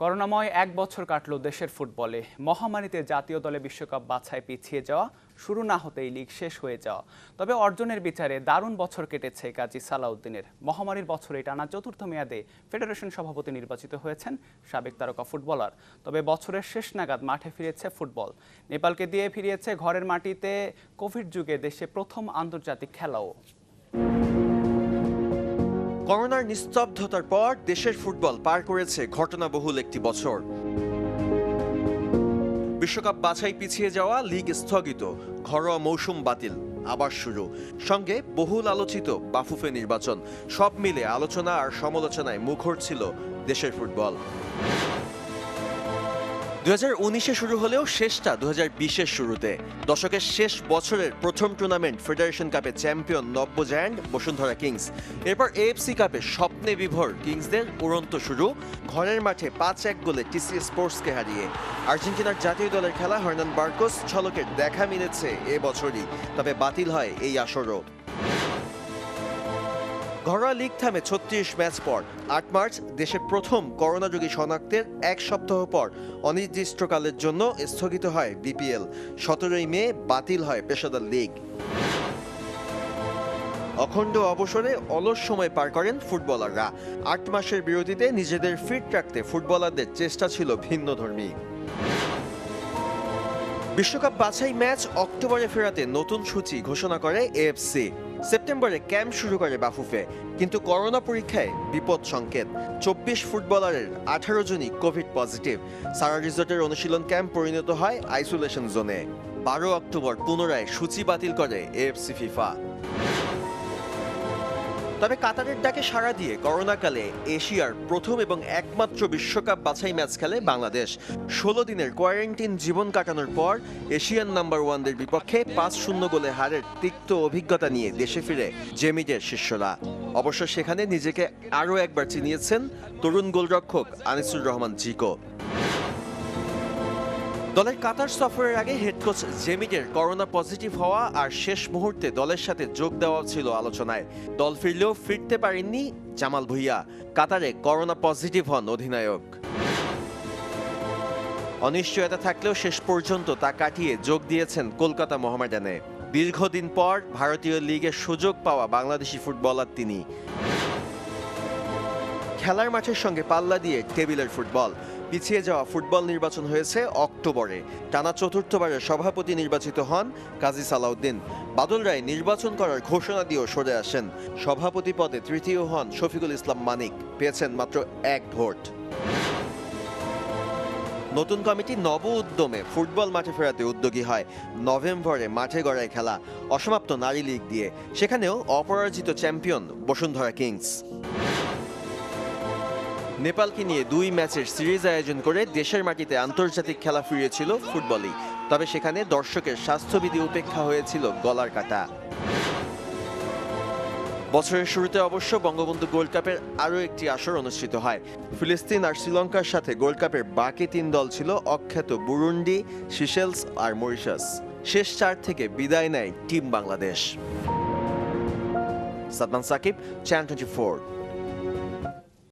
করোনাময় এক বছর কাটল দেশের ফুটবলে। মহামারীতে জাতীয় দলে বিশ্বকাপ বাছাই পিছিয়ে যাওয়া, শুরু না হতেই লিগ শেষ হয়ে যাওয়া। তবে অর্জনের বিচারে দারুণ বছর কেটেছে কাজী সালাউদ্দিনের। মহামারীর বছরে টানা চতুর্থ মেয়াদে ফেডারেশন সভাপতি নির্বাচিত হয়েছেন সাবেক তারকা ফুটবলার। তবে বছরের শেষ নাগাদ মাঠে ফিরেছে ফুটবল। নেপালকে দিয়ে ফিরিয়েছে ঘরের মাটিতে কোভিড যুগে দেশে প্রথম আন্তর্জাতিক খেলাও। করোনার নিস্তব্ধতার পর দেশের ফুটবল পার করেছে ঘটনাবহুল একটি বছর। বিশ্বকাপ বাছাই পিছিয়ে যাওয়া, লিগ স্থগিত, ঘরোয়া মৌসুম বাতিল, আবার শুরু, সঙ্গে বহুল আলোচিত বাফুফে নির্বাচন। সব মিলে আলোচনা আর সমালোচনায় মুখর ছিল দেশের ফুটবল। 2019-এ শুরু হলেও শেষটা 2020-এর শুরুতে। দশকের শেষ বছরের প্রথম টুর্নামেন্ট ফেডারেশন কাপে চ্যাম্পিয়ন নব্য জায়ান্ট বসুন্ধরা কিংস। এরপর এএফসি কাপে স্বপ্নে বিভোর কিংসদের উড়ন্ত শুরু, ঘরের মাঠে 5-1 গোলে টিসিএস স্পোর্টসকে হারিয়ে। আর্জেন্টিনার জাতীয় দলের খেলা হার্নান বার্কোস ঝলকের দেখা মিলেছে এবছরই, তবে বাতিল হয় এই আসরও। ঘরোয়া লিগ থামে 36 ম্যাচ পর। 8 মার্চ দেশে প্রথম করোনা রোগী শনাক্তের এক সপ্তাহ পর অনির্দিষ্টকালের জন্য স্থগিত হয় বিপিএল। 17 মে বাতিল হয় পেশাদার লিগ। অখণ্ড অবসরে অলস সময় পার করেন ফুটবলাররা। 8 মাসের বিরতিতে নিজেদের ফিট রাখতে ফুটবলারদের চেষ্টা ছিল ভিন্নধর্মী। বিশ্বকাপ বাছাই ম্যাচ অক্টোবরে ফেরাতে নতুন সূচি ঘোষণা করে এএফসি। সেপ্টেম্বরে ক্যাম্প শুরু করে বাফুফে, কিন্তু করোনা পরীক্ষায় বিপদ সংকেত। 24 ফুটবলারের 18 জনই কোভিড পজিটিভ। সারা রিসোর্টের অনুশীলন ক্যাম্প পরিণত হয় আইসোলেশন জোনে। 12 অক্টোবর পুনরায় সূচি বাতিল করে এএফসি ফিফা। তবে কাতারের ডাকে সাড়া দিয়ে করোনাকালে এশিয়ার প্রথম এবং একমাত্র বিশ্বকাপ বাছাই ম্যাচ খেলে বাংলাদেশ। 16 দিনের কোয়ারেন্টিন জীবন কাটানোর পর এশিয়ান নাম্বার 1দের বিপক্ষে 5-0 গোলে হারের তিক্ত অভিজ্ঞতা নিয়ে দেশে ফিরে জেমিডের শিষ্যরা। অবশ্য সেখানে নিজেকে আরও একবার চিনিয়েছেন তরুণ গোলরক্ষক আনিসুর রহমান জিকো। দলের কাতার সফরের আগে হেড কোচ জেমিডের করোনা পজিটিভ হওয়া আর শেষ মুহূর্তে দলের সাথে যোগ দেওয়া ছিল আলোচনায়। দল ফিরলেও ফিরতে পারেননি জামাল ভুঁইয়া। কাতারে করোনা পজিটিভ হন অধিনায়ক। অনিশ্চয়তা থাকলেও শেষ পর্যন্ত তা কাটিয়ে যোগ দিয়েছেন কলকাতা মোহামেডানে। দীর্ঘদিন পর ভারতীয় লিগে সুযোগ পাওয়া বাংলাদেশি ফুটবলার তিনি। খেলার মাঠের সঙ্গে পাল্লা দিয়ে টেবিলের ফুটবল। পিছিয়ে যাওয়া ফুটবল নির্বাচন হয়েছে অক্টোবরে। টানা চতুর্থবারের সভাপতি নির্বাচিত হন কাজী সালাউদ্দিন। বাদল রায় নির্বাচন করার ঘোষণা দিয়েও সরে আসেন। সভাপতি পদে তৃতীয় হন শফিকুল ইসলাম মানিক, পেয়েছেন মাত্র 1 ভোট। নতুন কমিটি নব উদ্যমে ফুটবল মাঠে ফেরাতে উদ্যোগী হয়। নভেম্বরে মাঠে গড়ায় খেলা, অসমাপ্ত নারী লীগ দিয়ে। সেখানেও অপরাজিত চ্যাম্পিয়ন বসুন্ধরা কিংস। নেপালকে নিয়ে 2 ম্যাচের সিরিজ আয়োজন করে দেশের মাটিতে আন্তর্জাতিক খেলা ফিরিয়েছিল ফুটবলই। তবে সেখানে দর্শকের স্বাস্থ্যবিধি উপেক্ষা হয়েছিল গলার কাটা। বছরের শুরুতে অবশ্য বঙ্গবন্ধু গোল্ড কাপের আরও একটি আসর অনুষ্ঠিত হয়। ফিলিস্তিন আর শ্রীলঙ্কার সাথে গোল্ড কাপের বাকি 3 দল ছিল অখ্যাত বুরুন্ডি, সিশেলস আর মরিশাস। শেষ 4 থেকে বিদায় নেয় টিম বাংলাদেশ। সাদমান সাকিব, চ্যানেল 24।